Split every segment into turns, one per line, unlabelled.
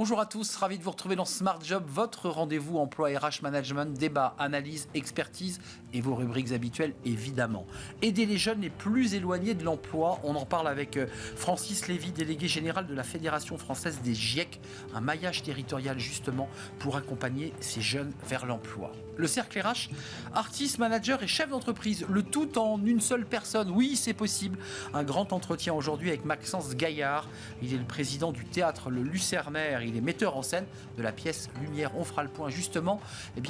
Bonjour à tous, ravi de vous retrouver dans Smart Job, votre rendez-vous emploi RH Management, débat, analyse, expertise et vos rubriques habituelles évidemment. Aider les jeunes les plus éloignés de l'emploi, on en parle avec Francis Lévy, délégué général de la Fédération française des GIEC, un maillage territorial justement pour accompagner ces jeunes vers l'emploi. Le cercle RH, artiste, manager et chef d'entreprise, le tout en une seule personne, oui c'est possible. Un grand entretien aujourd'hui avec Maxence Gaillard, il est le président du théâtre Le Lucernaire, il est metteur en scène de la pièce Lumière. On fera le point justement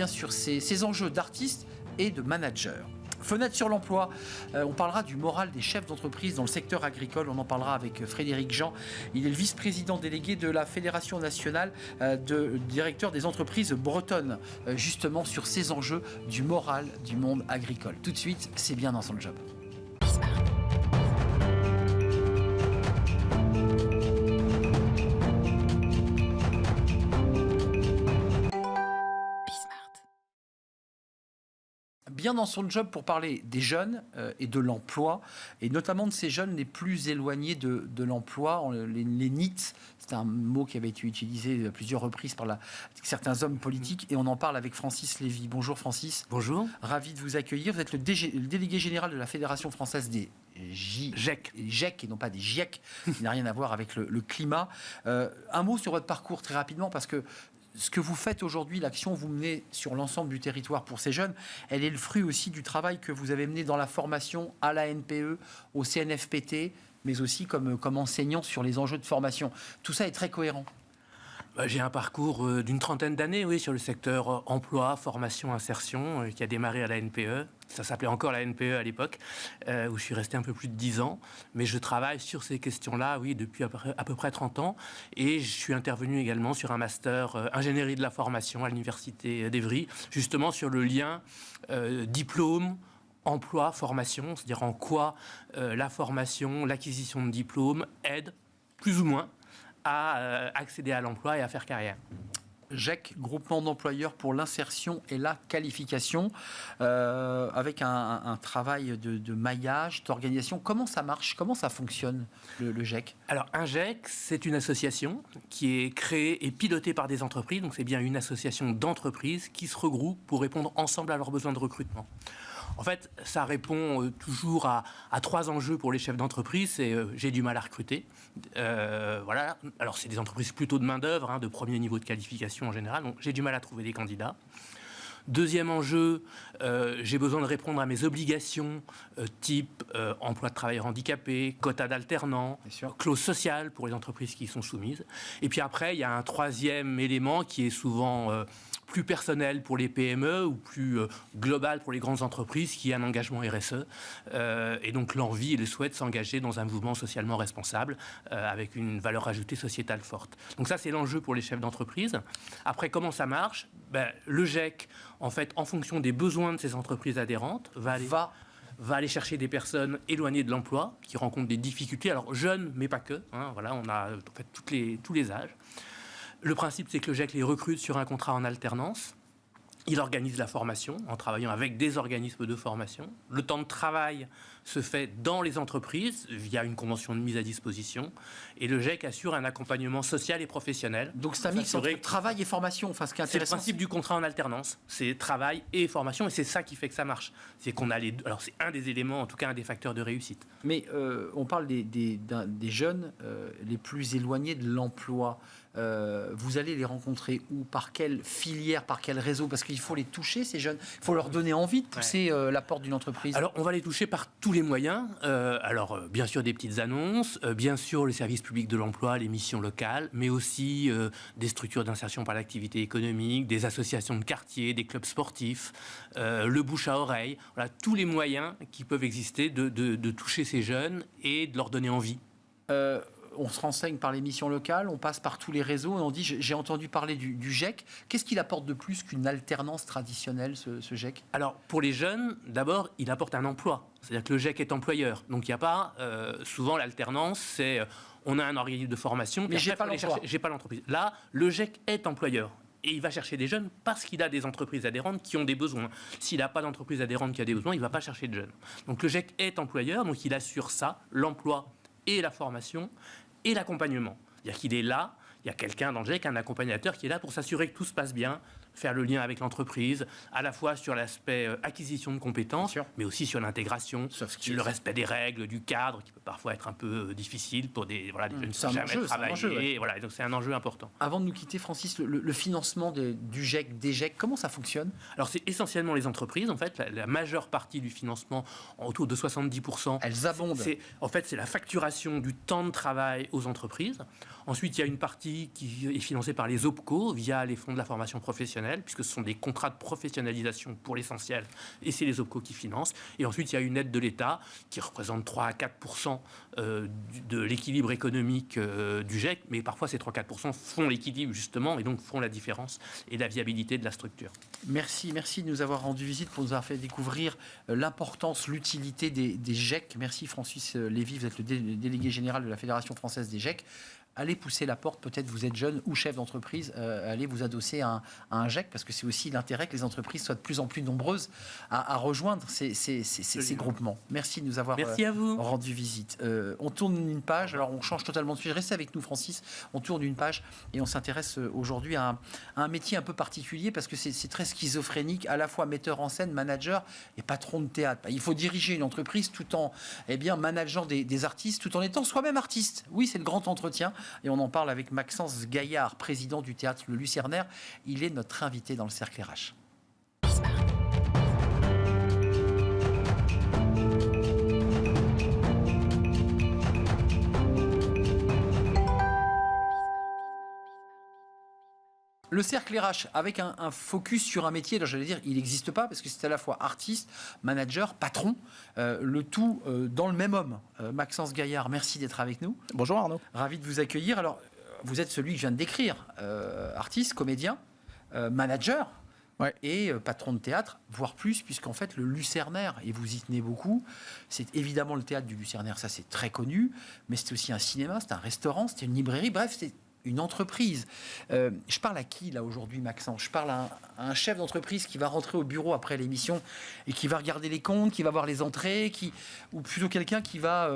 sur ces enjeux d'artiste et de manager. Fenêtre sur l'emploi, on parlera du moral des chefs d'entreprise dans le secteur agricole. On en parlera avec Frédéric Jean. Il est le vice-président délégué de la Fédération nationale directeur des entreprises bretonnes, justement sur ces enjeux du moral du monde agricole. Tout de suite, c'est bien dans son job. Bien dans son job pour parler des jeunes et de l'emploi, et notamment de ces jeunes les plus éloignés de l'emploi, les NEET. C'est un mot qui avait été utilisé à plusieurs reprises par certains hommes politiques, et on en parle avec Francis Lévy. Bonjour Francis.
Bonjour.
Ravi de vous accueillir. Vous êtes le délégué général de la Fédération française des GIEC, et non pas des GIEC, qui n'a rien à voir avec le climat. Un mot sur votre parcours très rapidement, parce que ce que vous faites aujourd'hui, l'action que vous menez sur l'ensemble du territoire pour ces jeunes, elle est le fruit aussi du travail que vous avez mené dans la formation à la NPE, au CNFPT, mais aussi comme enseignant sur les enjeux de formation. Tout ça est très cohérent.
J'ai un parcours d'une trentaine d'années, oui, sur le secteur emploi, formation, insertion, qui a démarré à la NPE. Ça s'appelait encore la NPE à l'époque, où je suis resté un peu plus de 10 ans. Mais je travaille sur ces questions-là, oui, depuis à peu près 30 ans. Et je suis intervenu également sur un master ingénierie de la formation à l'université d'Evry, justement sur le lien diplôme, emploi, formation, c'est-à-dire en quoi la formation, l'acquisition de diplômes aide, plus ou moins, à accéder à l'emploi et à faire carrière.
GIEC, groupement d'employeurs pour l'insertion et la qualification, avec un travail de maillage, d'organisation. Comment ça marche? Comment ça fonctionne, le GIEC?
Alors, un GIEC, c'est une association qui est créée et pilotée par des entreprises. Donc, c'est bien une association d'entreprises qui se regroupent pour répondre ensemble à leurs besoins de recrutement. En fait, ça répond toujours à 3 enjeux pour les chefs d'entreprise. C'est j'ai du mal à recruter. Voilà. Alors, c'est des entreprises plutôt de main-d'œuvre, de premier niveau de qualification en général. Donc, j'ai du mal à trouver des candidats. Deuxième enjeu, j'ai besoin de répondre à mes obligations type emploi de travailleurs handicapés, quota d'alternants, clause sociale pour les entreprises qui y sont soumises. Et puis après, il y a un troisième élément qui est souvent plus personnel pour les PME ou plus global pour les grandes entreprises, qui est un engagement RSE et donc l'envie et le souhait de s'engager dans un mouvement socialement responsable avec une valeur ajoutée sociétale forte. Donc ça, c'est l'enjeu pour les chefs d'entreprise. Après, comment ça marche? Le GIEC, en fait, en fonction des besoins de ces entreprises adhérentes, va aller chercher des personnes éloignées de l'emploi, qui rencontrent des difficultés, alors jeunes, mais pas que. Voilà, on a en fait tous les âges. Le principe, c'est que le GIEC les recrute sur un contrat en alternance. Il organise la formation en travaillant avec des organismes de formation. Le temps de travail se fait dans les entreprises via une convention de mise à disposition. Et le GIEC assure un accompagnement social et professionnel.
Donc c'est un mix entre travail et formation. Enfin, ce qui est intéressant,
c'est le principe du contrat en alternance. C'est travail et formation. Et c'est ça qui fait que ça marche. C'est qu'on a les deux. Alors c'est un des éléments, en tout cas un des facteurs de réussite.
Mais on parle des jeunes les plus éloignés de l'emploi. Vous allez les rencontrer où? Par quelle filière? Par quel réseau? Parce qu'il faut les toucher, ces jeunes. Il faut leur donner envie de pousser la porte d'une entreprise.
Alors, on va les toucher par tous les moyens. Bien sûr, des petites annonces, bien sûr, le service public de l'emploi, les missions locales, mais aussi des structures d'insertion par l'activité économique, des associations de quartier, des clubs sportifs, le bouche à oreille. Voilà, tous les moyens qui peuvent exister de toucher ces jeunes et de leur donner envie.
On se renseigne par les missions locales, on passe par tous les réseaux, et on dit j'ai entendu parler du GIEC. Qu'est-ce qu'il apporte de plus qu'une alternance traditionnelle, ce GIEC?
Alors, pour les jeunes, d'abord, il apporte un emploi. C'est-à-dire que le GIEC est employeur. Donc, il n'y a pas... souvent, l'alternance, c'est... on a un organisme de formation...
Mais j'ai pas l'emploi.
J'ai pas l'entreprise. Là, le GIEC est employeur. Et il va chercher des jeunes parce qu'il a des entreprises adhérentes qui ont des besoins. S'il n'a pas d'entreprise adhérente qui a des besoins, il ne va pas chercher de jeunes. Donc, le GIEC est employeur. Donc, il assure ça, l'emploi et la formation et l'accompagnement. C'est-à-dire qu'il est là, il y a quelqu'un dans le GIEC, un accompagnateur qui est là pour s'assurer que tout se passe bien, faire le lien avec l'entreprise, à la fois sur l'aspect acquisition de compétences, mais aussi sur l'intégration, sur le respect des règles, du cadre, qui peut parfois être un peu difficile pour des jeunes qui n'ont jamais travaillé. Voilà, donc c'est un enjeu important.
Avant de nous quitter, Francis, le financement du GIEC, des GIEC, comment ça fonctionne?
Alors c'est essentiellement les entreprises, en fait, la majeure partie du financement, autour de 70%.
Elles abondent.
C'est la facturation du temps de travail aux entreprises. Ensuite, il y a une partie qui est financée par les OPCO via les fonds de la formation professionnelle, puisque ce sont des contrats de professionnalisation pour l'essentiel, et c'est les OPCO qui financent. Et ensuite, il y a une aide de l'État qui représente 3 à 4% de l'équilibre économique du GIEC, mais parfois ces 3-4% font l'équilibre justement, et donc font la différence et la viabilité de la structure.
Merci de nous avoir rendu visite, pour nous avoir fait découvrir l'importance, l'utilité des GIEC. Merci Francis Lévy, vous êtes le délégué général de la Fédération française des GIEC. Allez pousser la porte, peut-être vous êtes jeune ou chef d'entreprise, allez vous adosser à un GIEC, parce que c'est aussi l'intérêt que les entreprises soient de plus en plus nombreuses à rejoindre ces groupements. Merci de nous avoir rendu visite. On tourne une page, alors on change totalement de sujet. Restez avec nous Francis, on tourne une page et on s'intéresse aujourd'hui à un métier un peu particulier, parce que c'est très schizophrénique, à la fois metteur en scène, manager et patron de théâtre. Il faut diriger une entreprise tout en manageant des artistes, tout en étant soi-même artiste. Oui, c'est le grand entretien. Et on en parle avec Maxence Gaillard, président du théâtre Le Lucernaire. Il est notre invité dans le Cercle RH. Le cercle RH avec un focus sur un métier, alors j'allais dire, il n'existe pas, parce que c'est à la fois artiste, manager, patron, le tout dans le même homme. Maxence Gaillard, merci d'être avec nous.
Bonjour Arnaud.
Ravi de vous accueillir. Alors, vous êtes celui que je viens de décrire, artiste, comédien, manager, et patron de théâtre, voire plus, puisqu'en fait le Lucernaire, et vous y tenez beaucoup, c'est évidemment le théâtre du Lucernaire, ça c'est très connu, mais c'est aussi un cinéma, c'est un restaurant, c'est une librairie, bref, c'est une entreprise. Je parle à qui, là, aujourd'hui, Maxence? Je parle à un chef d'entreprise qui va rentrer au bureau après l'émission et qui va regarder les comptes, qui va voir les entrées, ou plutôt quelqu'un qui va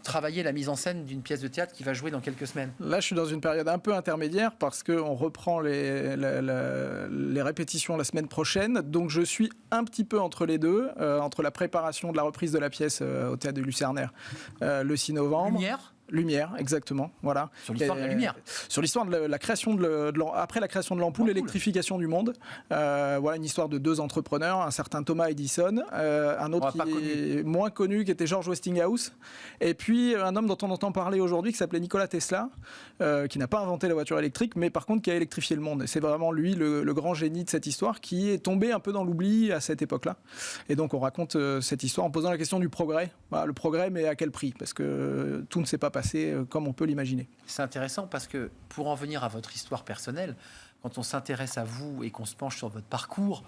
travailler la mise en scène d'une pièce de théâtre qui va jouer dans quelques semaines?
Là, je suis dans une période un peu intermédiaire parce qu'on reprend les répétitions la semaine prochaine. Donc, je suis un petit peu entre les deux, entre la préparation de la reprise de la pièce au Théâtre du Lucernaire le 6 novembre. Lumière, exactement. Voilà.
Sur l'histoire de la lumière.
Sur l'histoire de la création après la création de l'ampoule, l'électrification du monde. Voilà une histoire de deux entrepreneurs, un certain Thomas Edison, un autre qui est moins connu, qui était George Westinghouse, et puis un homme dont on entend parler aujourd'hui qui s'appelait Nikola Tesla, qui n'a pas inventé la voiture électrique, mais par contre qui a électrifié le monde. Et c'est vraiment lui le grand génie de cette histoire, qui est tombé un peu dans l'oubli à cette époque-là. Et donc on raconte cette histoire en posant la question du progrès. Voilà, le progrès, mais à quel prix? Parce que tout ne s'est pas passé comme on peut l'imaginer.
C'est intéressant parce que pour en venir à votre histoire personnelle, quand on s'intéresse à vous et qu'on se penche sur votre parcours,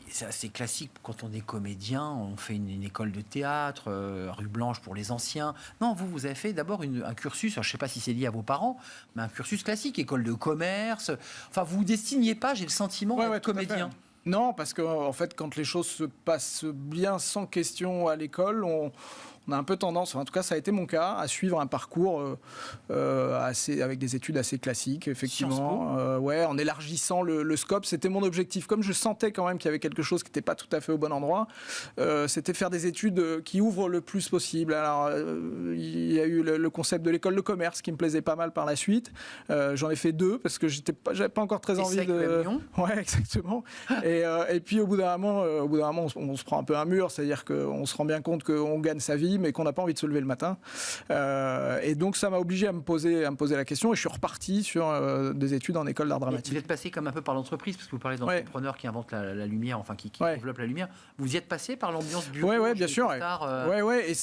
c'est assez classique. Quand on est comédien, on fait une école de théâtre, rue Blanche pour les anciens. Non, vous avez fait d'abord un cursus, je ne sais pas si c'est lié à vos parents, mais un cursus classique, école de commerce. Enfin, vous ne vous destiniez pas, j'ai le sentiment, à être comédien.
Non, parce qu'en fait, quand les choses se passent bien sans question à l'école, on a un peu tendance, en tout cas ça a été mon cas, à suivre un parcours avec des études assez classiques, effectivement. En élargissant le scope, c'était mon objectif. Comme je sentais quand même qu'il y avait quelque chose qui n'était pas tout à fait au bon endroit, c'était faire des études qui ouvrent le plus possible. Alors, il y a eu le concept de l'école de commerce qui me plaisait pas mal par la suite. J'en ai fait 2 parce que j'avais pas encore très envie de... Ouais, exactement. Et puis au bout d'un moment, on se prend un peu un mur, c'est-à-dire qu'on se rend bien compte qu'on gagne sa vie, mais qu'on n'a pas envie de se lever le matin. Et donc ça m'a obligé à me poser la question, et je suis reparti sur des études en école d'art dramatique.
Vous êtes passé comme un peu par l'entreprise, parce que vous parlez d'entrepreneurs qui inventent la lumière, enfin qui développent la lumière. Vous y êtes passé par l'ambiance bureau?
Oui, bien sûr. Et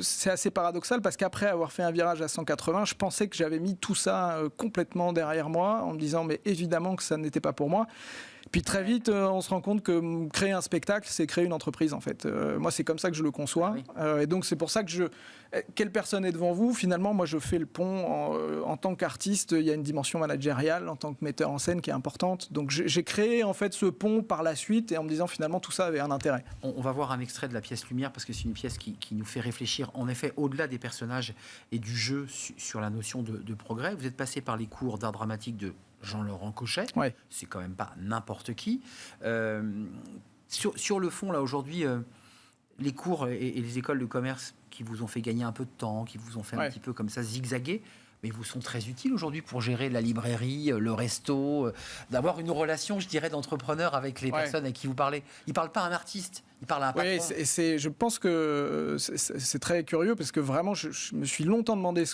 c'est assez paradoxal parce qu'après avoir fait un virage à 180, je pensais que j'avais mis tout ça complètement derrière moi en me disant mais évidemment que ça n'était pas pour moi. Puis très vite, on se rend compte que créer un spectacle, c'est créer une entreprise en fait. Moi, c'est comme ça que je le conçois. Et donc, c'est pour ça que quelle personne est devant vous? Finalement, moi, je fais le pont. En tant qu'artiste, il y a une dimension managériale en tant que metteur en scène qui est importante. Donc, j'ai créé en fait ce pont par la suite et en me disant finalement tout ça avait un intérêt.
On va voir un extrait de la pièce Lumière parce que c'est une pièce qui qui nous fait réfléchir, en effet, au-delà des personnages et du jeu sur la notion de progrès. Vous êtes passé par les cours d'art dramatique de Jean-Laurent Cochet.
Ouais.
C'est quand même pas n'importe qui. Sur le fond, là, aujourd'hui, les cours et les écoles de commerce qui vous ont fait gagner un peu de temps, qui vous ont fait un petit peu comme ça zigzaguer, mais vous sont très utiles aujourd'hui pour gérer la librairie, le resto, d'avoir une relation, je dirais, d'entrepreneur avec les personnes à qui vous parlez. Il ne parle pas à un artiste, il parle à un patron.
Oui, je pense que c'est très curieux parce que vraiment, je me suis longtemps demandé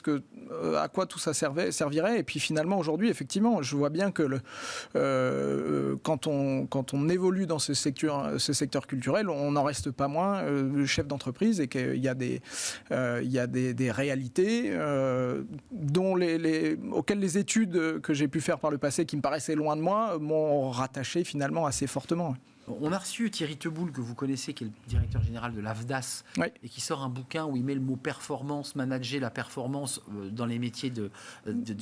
à quoi tout ça servirait. Et puis finalement, aujourd'hui, effectivement, je vois bien que quand on évolue dans ce secteur culturel, on n'en reste pas moins chef d'entreprise et qu'il y a des réalités auxquelles les études que j'ai pu faire par le passé, qui me paraissaient loin de moi, m'ont rattaché finalement assez fortement.
On a reçu Thierry Teboul, que vous connaissez, qui est le directeur général de l'AFDAS, et qui sort un bouquin où il met le mot performance, manager la performance dans les métiers de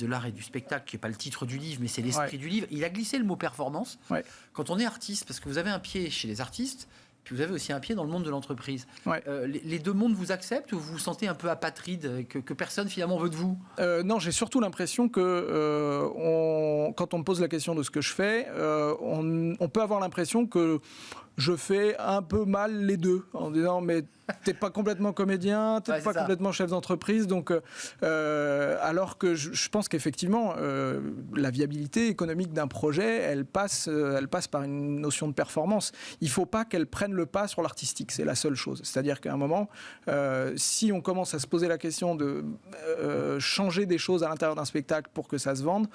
l'art et du spectacle, qui n'est pas le titre du livre, mais c'est l'esprit du livre. Il a glissé le mot performance. Quand on est artiste, parce que vous avez un pied chez les artistes, puis vous avez aussi un pied dans le monde de l'entreprise. Les deux mondes vous acceptent ou vous vous sentez un peu apatride, que personne finalement veut de vous?
Non, j'ai surtout l'impression que quand on me pose la question de ce que je fais, on peut avoir l'impression que je fais un peu mal les deux, en disant mais t'es pas complètement comédien, t'es pas complètement chef d'entreprise, donc alors que je pense qu'effectivement la viabilité économique d'un projet, elle passe par une notion de performance. Il faut pas qu'elle prenne le pas sur l'artistique, c'est la seule chose. C'est-à-dire qu'à un moment, si on commence à se poser la question de changer des choses à l'intérieur d'un spectacle pour que ça se vende,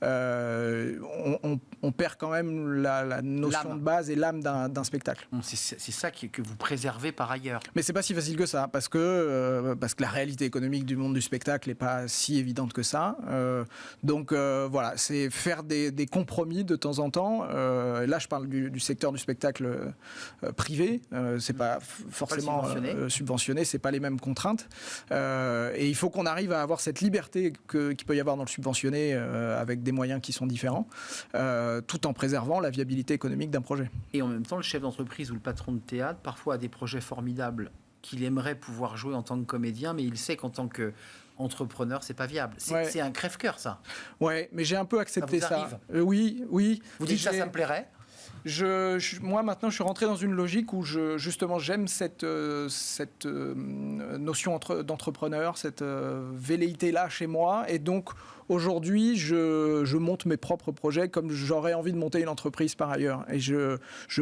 on perd quand même la notion de base et l'âme d'un spectacle.
C'est ça que vous préservez par ailleurs.
Mais c'est pas si facile que ça, parce que la réalité économique du monde du spectacle n'est pas si évidente que ça. Donc voilà, c'est faire des compromis de temps en temps. Là, je parle du secteur du spectacle privé. C'est pas forcément subventionné, c'est pas les mêmes contraintes. Et il faut qu'on arrive à avoir cette liberté qu'il peut y avoir dans le subventionné avec des moyens qui sont différents, tout en préservant la viabilité économique d'un projet.
Et en même temps, le chef d'entreprise ou le patron de théâtre, parfois a des projets formidables qu'il aimerait pouvoir jouer en tant que comédien, mais il sait qu'en tant qu'entrepreneur, c'est pas viable. C'est un crève-cœur, ça. Ouais,
mais j'ai un peu accepté ça. Oui.
Vous dites ça me plairait?
Moi, maintenant, je suis rentré dans une logique où justement, j'aime cette notion d'entrepreneur, cette velléité-là chez moi. Et donc, aujourd'hui, je monte mes propres projets comme j'aurais envie de monter une entreprise par ailleurs. Et je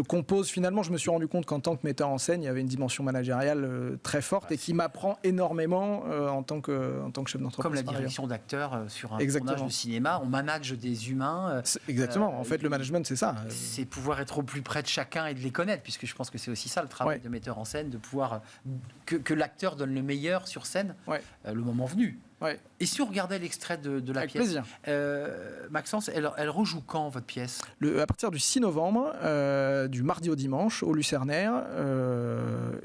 compose. Finalement, je me suis rendu compte qu'en tant que metteur en scène, il y avait une dimension managériale très forte et qui m'apprend énormément en tant que chef d'entreprise.
Comme la direction d'acteurs sur un tournage de cinéma, on manage des humains.
Exactement. En fait, le management, c'est ça.
C'est pouvoir être au plus près de chacun et de les connaître, puisque je pense que c'est aussi ça le travail de metteur en scène, de pouvoir que l'acteur donne le meilleur sur scène le moment venu. Et si on regardait l'extrait de la pièce, Maxence, elle rejoue quand, votre pièce?
À partir du 6 novembre, du mardi au dimanche, au Lucernaire,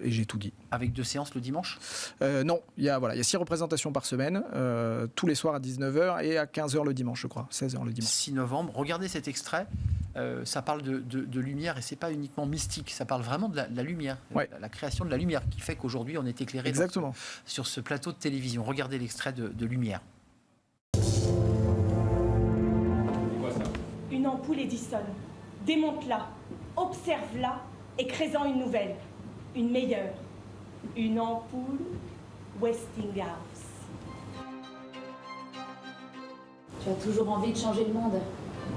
et j'ai tout dit.
Avec 2 séances le dimanche?
Non, il y a 6 représentations par semaine, tous les soirs à 19h et à 15h le dimanche, je crois, 16h le dimanche.
6 novembre, regardez cet extrait, ça parle de lumière, et c'est pas uniquement mystique, ça parle vraiment de la lumière, la création de la lumière, qui fait qu'aujourd'hui on est éclairé sur ce plateau de télévision. Regardez l'extrait de lumière.
Une ampoule Edison. Démonte-la, observe-la et crée-en une nouvelle, une meilleure. Une ampoule Westinghouse.
Tu as toujours envie de changer le monde?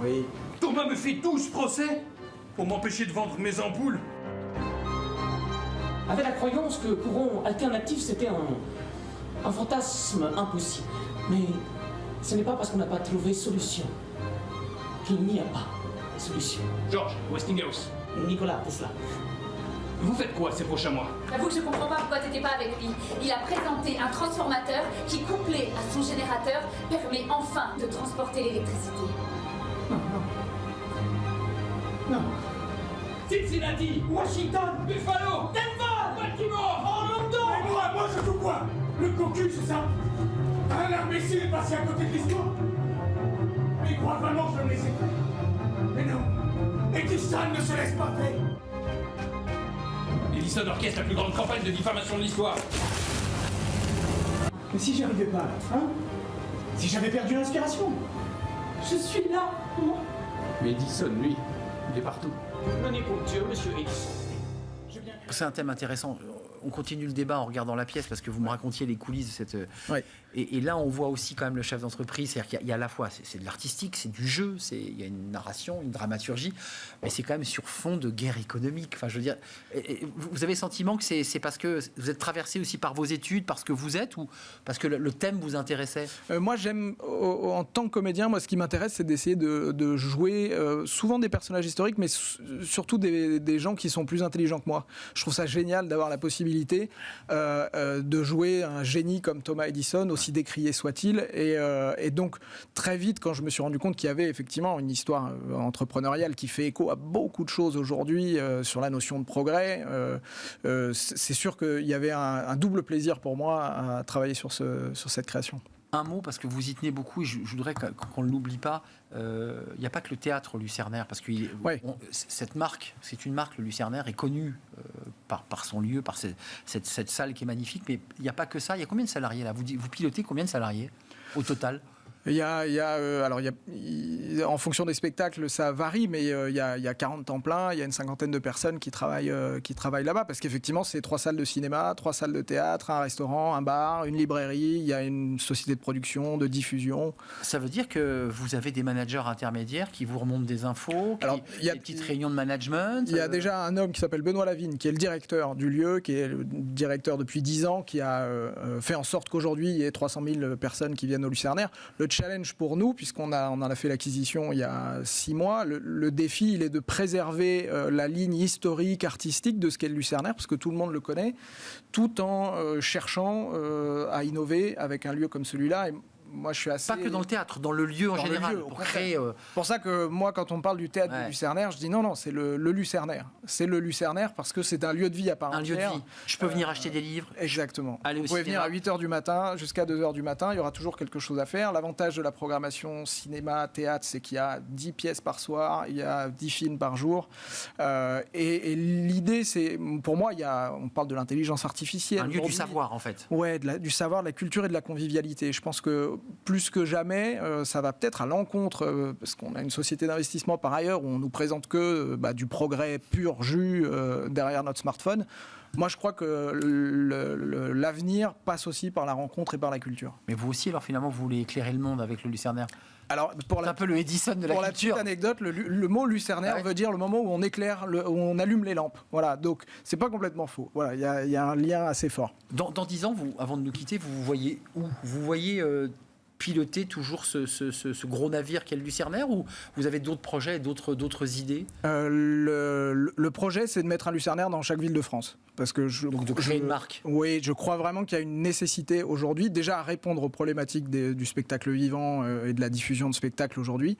Oui.
Thomas me fait tout ce procès pour m'empêcher de vendre mes ampoules.
Avec la croyance que courant alternatif, c'était un fantasme impossible. Mais ce n'est pas parce qu'on n'a pas trouvé solution qu'il n'y a pas de solution.
George Westinghouse.
Nikola Tesla.
Vous faites quoi ces prochains mois?
J'avoue que je comprends pas pourquoi t'étais pas avec lui. Il a présenté un transformateur qui, couplé à son générateur, permet enfin de transporter l'électricité.
Non.
Cincinnati, Washington, Buffalo, Denver, Baltimore, Orlando.
Et moi je joue quoi? Le cocu, c'est ça? Un imbécile est passé à côté de l'histoire? Mais il croit vraiment que je me laissais faire? Mais non. Et Kistan ne se laisse pas faire.
Edison orchestre la plus grande campagne de diffamation de l'histoire.
Mais si j'y arrivais pas, hein? Si j'avais perdu l'inspiration?
Je suis là, moi.
Mais Edison, lui, il est partout.
Menez pour Dieu, monsieur Edison.
C'est un thème intéressant. On continue le débat en regardant la pièce parce que vous me racontiez les coulisses de cette.
Ouais.
Et là, on voit aussi quand même le chef d'entreprise. C'est-à-dire qu'il y a à la fois, c'est de l'artistique, c'est du jeu, il y a une narration, une dramaturgie, mais c'est quand même sur fond de guerre économique. Enfin, je veux dire, vous avez le sentiment que c'est parce que vous êtes traversé aussi par vos études, parce que vous êtes, ou parce que le thème vous intéressait?
Moi, j'aime, en tant que comédien, moi, ce qui m'intéresse, c'est d'essayer de jouer souvent des personnages historiques, mais surtout des gens qui sont plus intelligents que moi. Je trouve ça génial d'avoir la possibilité de jouer un génie comme Thomas Edison, aussi décrié soit-il. Et donc, très vite, quand je me suis rendu compte qu'il y avait effectivement une histoire entrepreneuriale qui fait écho à beaucoup de choses aujourd'hui sur la notion de progrès, c'est sûr qu'il y avait un double plaisir pour moi à travailler sur cette création.
Un mot, parce que vous y tenez beaucoup, et je voudrais qu'on ne l'oublie pas, il n'y a pas que le théâtre Lucernaire, parce que cette marque, c'est une marque, le Lucernaire, est connue par son lieu, par cette salle qui est magnifique, mais il n'y a pas que ça. Il y a combien de salariés là? Vous pilotez combien de salariés au total?
En fonction des spectacles, ça varie, mais il y a 40 temps plein, il y a une cinquantaine de personnes qui travaillent là-bas, parce qu'effectivement, c'est 3 salles de cinéma, 3 salles de théâtre, un restaurant, un bar, une librairie, il y a une société de production, de diffusion.
Ça veut dire que vous avez des managers intermédiaires qui vous remontent des infos, il y a des petites réunions de management.
Il y a déjà un homme qui s'appelle Benoît Lavigne, qui est le directeur du lieu, qui est le directeur depuis 10 ans, qui a fait en sorte qu'aujourd'hui, il y ait 300 000 personnes qui viennent au Lucernaire. Le challenge pour nous, puisqu'on en a fait l'acquisition il y a 6 mois, le défi, il est de préserver la ligne historique, artistique de ce qu'est le Lucernaire, parce que tout le monde le connaît, tout en cherchant à innover avec un lieu comme celui-là. Et moi, je suis assez...
Pas que dans le théâtre, dans le lieu en général.
Pour créer, c'est pour ça que moi, quand on parle du théâtre du Lucernaire, je dis non, c'est le Lucernaire. C'est le Lucernaire parce que c'est un lieu de vie à part entière.
Un lieu de vie. Je peux venir acheter des livres.
Exactement.
Aller au
Vous pouvez
cinéma.
venir à 8h du matin jusqu'à 2h du matin. Il y aura toujours quelque chose à faire. L'avantage de la programmation cinéma, théâtre, c'est qu'il y a 10 pièces par soir, il y a 10 films par jour. Et l'idée, c'est, pour moi, on parle de l'intelligence artificielle.
Un lieu du savoir, en fait.
Ouais, du savoir, de la culture et de la convivialité. Je pense que plus que jamais, ça va peut-être à l'encontre, parce qu'on a une société d'investissement par ailleurs où on nous présente que du progrès pur jus derrière notre smartphone. Moi, je crois que l'avenir passe aussi par la rencontre et par la culture.
Mais vous aussi, alors finalement, vous voulez éclairer le monde avec le Lucernaire.
Alors,
c'est un peu le Edison de la culture.
Pour la petite anecdote, le mot Lucernaire veut dire le moment où on éclaire, où on allume les lampes. Voilà, donc c'est pas complètement faux. Voilà, il y a un lien assez fort.
Dans 10 ans, avant de nous quitter, vous voyez où? Vous voyez piloter toujours ce gros navire qu'est le Lucernaire, ou vous avez d'autres projets, d'autres idées?
Le projet, c'est de mettre un Lucernaire dans chaque ville de France. Parce que
donc de créer une marque.
Oui, je crois vraiment qu'il y a une nécessité aujourd'hui, déjà à répondre aux problématiques du spectacle vivant et de la diffusion de spectacles aujourd'hui.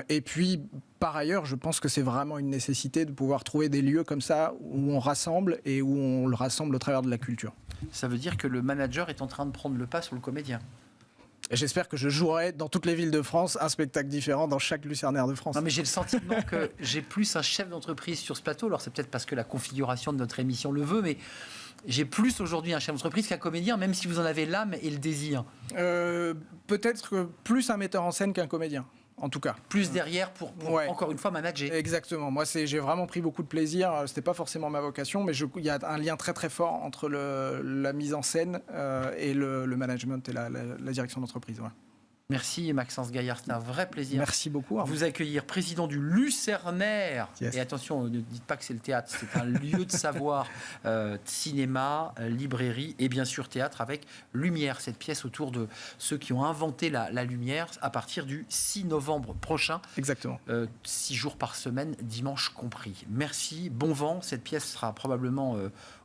Et puis, par ailleurs, je pense que c'est vraiment une nécessité de pouvoir trouver des lieux comme ça où on rassemble et où on le rassemble au travers de la culture.
Ça veut dire que le manager est en train de prendre le pas sur le comédien.
Et j'espère que je jouerai dans toutes les villes de France un spectacle différent dans chaque Lucernaire de France.
Non, mais j'ai le sentiment que j'ai plus un chef d'entreprise sur ce plateau. Alors c'est peut-être parce que la configuration de notre émission le veut, mais j'ai plus aujourd'hui un chef d'entreprise qu'un comédien, même si vous en avez l'âme et le désir.
Peut-être que plus un metteur en scène qu'un comédien. En tout cas.
Plus derrière pour encore une fois manager.
Exactement. Moi, j'ai vraiment pris beaucoup de plaisir. C'était pas forcément ma vocation, mais il y a un lien très très fort entre la mise en scène et le management et la direction d'entreprise. Voilà.
Merci Maxence Gaillard, c'était un vrai plaisir.
Merci beaucoup.
Vous accueillir, président du Lucernaire.
Yes.
Et attention, ne dites pas que c'est le théâtre, c'est un lieu de savoir, cinéma, librairie et bien sûr théâtre avec Lumière, cette pièce autour de ceux qui ont inventé la lumière à partir du 6 novembre prochain.
Exactement.
6 jours par semaine, dimanche compris. Merci, bon vent, cette pièce sera probablement...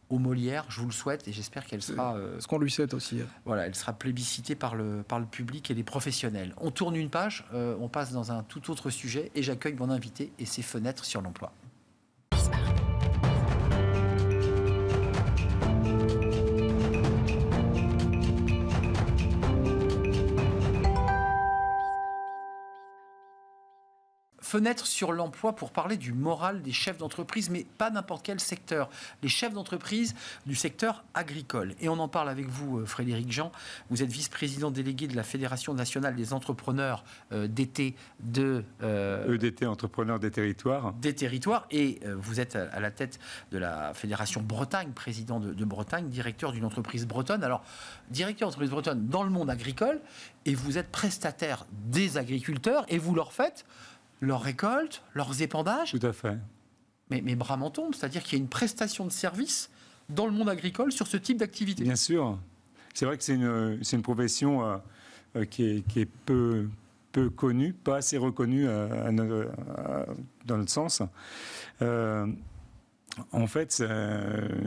au Molière, je vous le souhaite et j'espère qu'elle sera...
ce qu'on lui souhaite aussi.
Voilà, elle sera plébiscitée par le public et les professionnels. On tourne une page, on passe dans un tout autre sujet et j'accueille mon invité et ses fenêtres sur l'emploi. Fenêtre sur l'emploi pour parler du moral des chefs d'entreprise, mais pas n'importe quel secteur. Les chefs d'entreprise du secteur agricole. Et on en parle avec vous, Frédéric Jean. Vous êtes vice-président délégué de la Fédération nationale des entrepreneurs d'été
EDT, Entrepreneurs des territoires.
Des territoires. Et vous êtes à la tête de la Fédération Bretagne, président de Bretagne, directeur d'une entreprise bretonne. Alors, directeur d'entreprise bretonne dans le monde agricole, et vous êtes prestataire des agriculteurs, et vous leur faites leurs récoltes, leurs épandages.
Tout à fait.
Mais bras m'en tombent, c'est-à-dire qu'il y a une prestation de service dans le monde agricole sur ce type d'activité.
Bien sûr. C'est vrai que c'est une profession qui est peu connue, pas assez reconnue dans notre sens. En fait,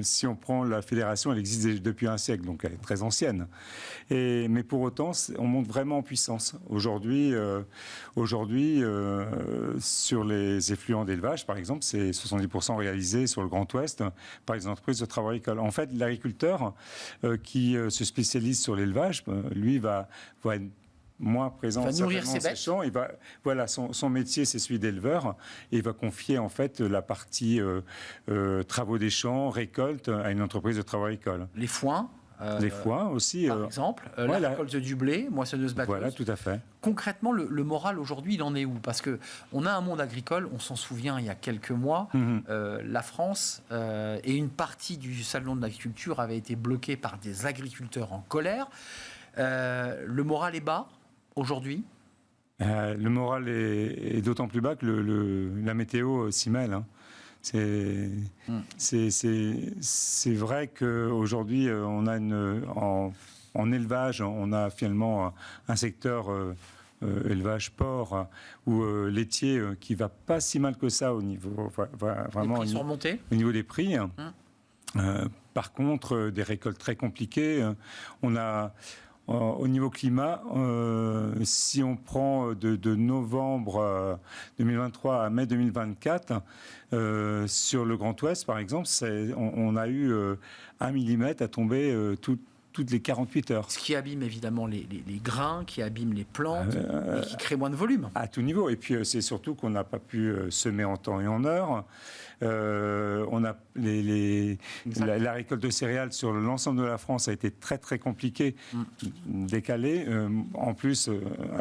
si on prend la fédération, elle existe depuis un siècle, donc elle est très ancienne. Mais pour autant, on monte vraiment en puissance. Aujourd'hui, sur les effluents d'élevage, par exemple, c'est 70% réalisé sur le Grand Ouest par les entreprises de travaux agricoles. En fait, l'agriculteur qui se spécialise sur l'élevage, lui, va être moins présent
va nourrir ses bêtes.
Champs. Son métier, c'est celui d'éleveur. Et il va confier en fait la partie travaux des champs, récolte à une entreprise de travaux agricoles.
Les foins.
Les foins aussi.
Par exemple, la récolte du blé, moissonneuse-batteuse.
Voilà, tout à fait.
Concrètement, le moral aujourd'hui, il en est où? Parce qu'on a un monde agricole, on s'en souvient il y a quelques mois, la France et une partie du salon de l'agriculture avait été bloquée par des agriculteurs en colère. Le moral est bas aujourd'hui?
Le moral est d'autant plus bas que la météo s'y mêle. Hein. C'est vrai qu'aujourd'hui, on a en élevage, on a finalement un secteur élevage porc ou laitier qui va pas si mal que ça au niveau vraiment
les prix sont remontés
au niveau des prix. Par contre, des récoltes très compliquées. On a au niveau climat, si on prend de novembre 2023 à mai 2024, sur le Grand Ouest, par exemple, on a eu 1 millimètre à tomber toutes les 48 heures.
Ce qui abîme évidemment les grains, qui abîme les plantes et qui crée moins de volume.
À tout niveau. Et puis c'est surtout qu'on n'a pas pu semer en temps et en heure. On a la récolte de céréales sur l'ensemble de la France a été très très compliquée, décalée. En plus,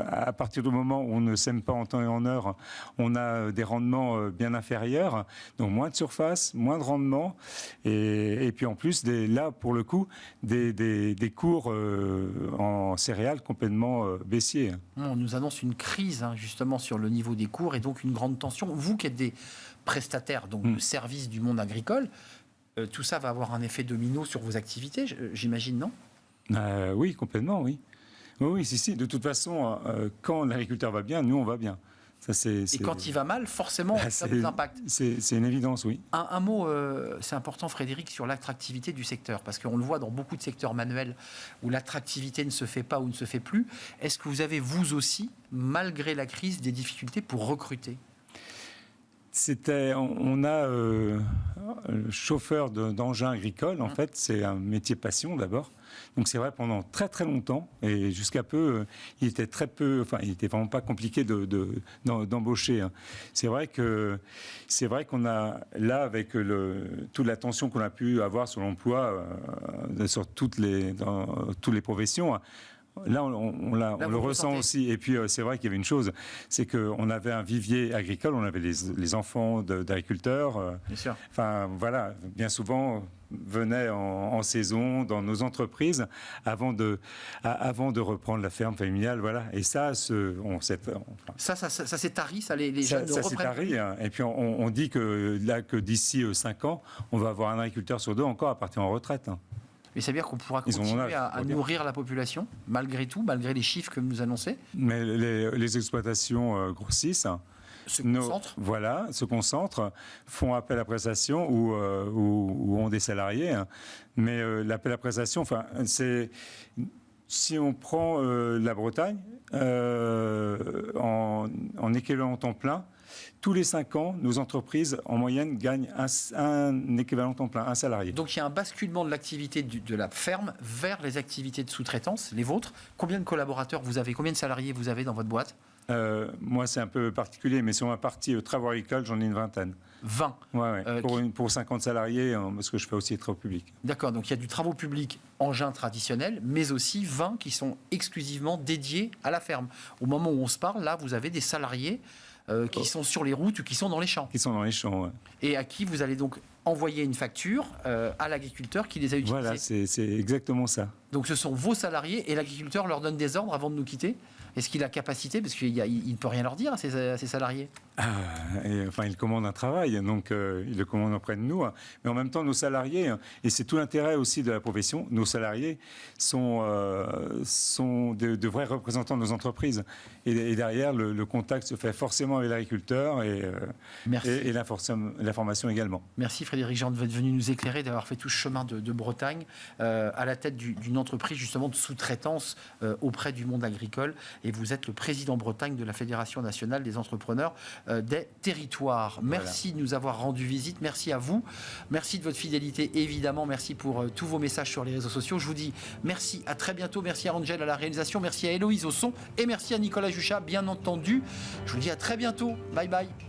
à partir du moment où on ne sème pas en temps et en heure, on a des rendements bien inférieurs, donc moins de surface, moins de rendement, et puis en plus là pour le coup des cours en céréales complètement baissiers.
On nous annonce une crise justement sur le niveau des cours et donc une grande tension. Vous qui êtes des prestataires donc de services du monde agricole, tout ça va avoir un effet domino sur vos activités, j'imagine, non?
Oui, complètement, oui. Oui, si. De toute façon, quand l'agriculteur va bien, nous, on va bien. Et
quand il va mal, forcément, ça vous impacte.
C'est une évidence, oui.
Un mot, c'est important, Frédéric, sur l'attractivité du secteur, parce qu'on le voit dans beaucoup de secteurs manuels où l'attractivité ne se fait pas ou ne se fait plus. Est-ce que vous avez, vous aussi, malgré la crise, des difficultés pour recruter?
On a chauffeur d'engins agricoles, en fait, c'est un métier passion d'abord. Donc c'est vrai, pendant très très longtemps, et jusqu'à peu, il était vraiment pas compliqué d'embaucher. Hein. C'est vrai qu'on a, là, avec toute l'attention qu'on a pu avoir sur l'emploi, sur toutes les professions, là, on le ressent aussi. Et puis, c'est vrai qu'il y avait une chose, c'est qu'on avait un vivier agricole, on avait les enfants d'agriculteurs.
Bien sûr.
Enfin, voilà, bien souvent venaient en saison dans nos entreprises avant de reprendre la ferme familiale, voilà. Et ça,
ça s'est tari, ça les jeunes
ça s'est tari. Hein. Et puis on dit que d'ici 5 ans, on va avoir un agriculteur sur 2 encore à partir en retraite. Hein.
Mais ça veut dire qu'on pourra continuer à nourrir la population, malgré tout, malgré les chiffres que vous nous annoncez?
Mais les exploitations grossissent. Se concentrent, font appel à prestation ou ont des salariés. Hein. Mais l'appel à prestation, si on prend la Bretagne, en équivalent temps plein, tous les 5 ans, nos entreprises, en moyenne, gagnent un équivalent temps plein, un salarié.
Donc il y a un basculement de l'activité de la ferme vers les activités de sous-traitance, les vôtres. Combien de collaborateurs vous avez? Combien de salariés vous avez dans votre boîte?
Moi, c'est un peu particulier, mais sur ma partie travaux agricoles, j'en ai une vingtaine.
20.
Pour 50 salariés, parce que je fais aussi les travaux publics.
D'accord, donc il y a du travaux publics engins traditionnels, mais aussi 20 qui sont exclusivement dédiés à la ferme. Au moment où on se parle, là, vous avez des salariés qui sont sur les routes ou qui sont dans les champs.
Qui sont dans les champs, ouais.
Et à qui vous allez donc envoyer une facture à l'agriculteur qui les a utilisés.
Voilà, c'est exactement ça.
Donc ce sont vos salariés et l'agriculteur leur donne des ordres avant de nous quitter. Est-ce qu'il a capacité, parce qu'il ne peut rien leur dire à ses salariés?
Il commande un travail, donc il le commande auprès de nous. Mais en même temps, nos salariés, et c'est tout l'intérêt aussi de la profession, nos salariés sont de vrais représentants de nos entreprises. Et derrière, le contact se fait forcément avec l'agriculteur et l'information également.
Merci Frédéric Jean d'être venu nous éclairer, d'avoir fait tout ce chemin de Bretagne à la tête d'une entreprise justement de sous-traitance auprès du monde agricole. Et vous êtes le président Bretagne de la Fédération nationale des entrepreneurs des territoires. Merci de nous avoir rendu visite. Merci à vous. Merci de votre fidélité, évidemment. Merci pour tous vos messages sur les réseaux sociaux. Je vous dis merci, à très bientôt. Merci à Angel à la réalisation. Merci à Héloïse au son. Et merci à Nicolas Juchat, bien entendu. Je vous dis à très bientôt. Bye bye.